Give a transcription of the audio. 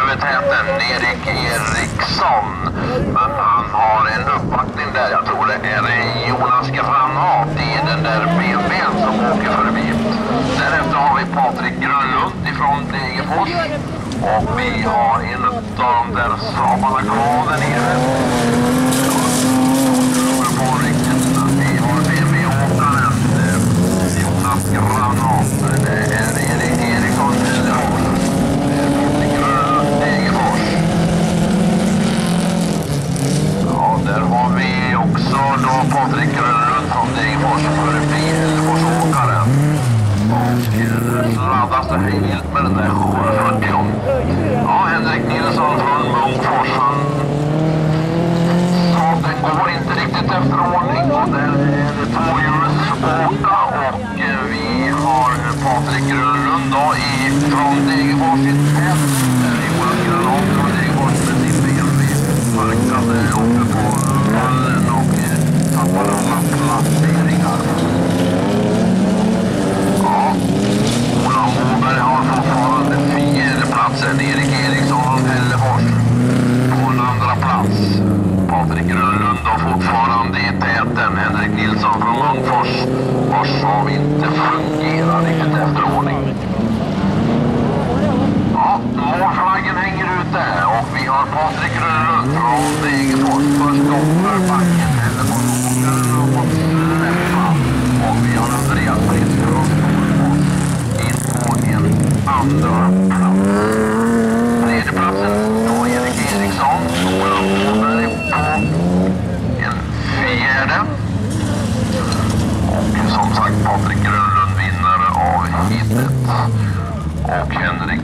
över täten, Erik Eriksson. Men han har en uppbackning där, jag tror det är Jonas Granat i den där BMWn som åker förbi. Därefter har vi Patrik Grönlund ifrån Degerfors. Och vi har en av de där Saabarna kvar där nere. Vi har BMW-åkaren Jonas Granat. Det är Erik Eriksson eller Patrik Grönlund Degerfors. Ja, där har vi också då Patrik Grönlund från Degerfors förbi Hälleforsåkaren. Och laddas det hejvilt med den där 740. Ja, Henrik Nilsson från Munkfors, han sa att den går inte riktigt efter ordning och där är det tvåhjulsåka och vi har Patrik Grönlund då från Degerfors i tät. Jonas Granat från Degerfors med sin BMW markade uppe på vallen och tappade alla placeringar. Ja, Ola Åberg har fortfarande 4:e platsen. Erik Eriksson från Hälleforsås på en andra plats. Patrik Grönlund har fortfarande i täten. Henrik Nilsson från Munkfors vars av inte fungerar riktigt efter ordning. Ja, målflaggen hänger ute och vi har Patrik Grönlund från Degerfors. Först upp för backen Hälleforsåkaren och fått släppa. Och vi har Andreas Frisk från Storfors in på en andra plats. Tredje platsen då Erik Eriksson. Ola Åberg på en 4:e. Och som sagt Patrik Grönlund vinnare av hitet. Och Henrik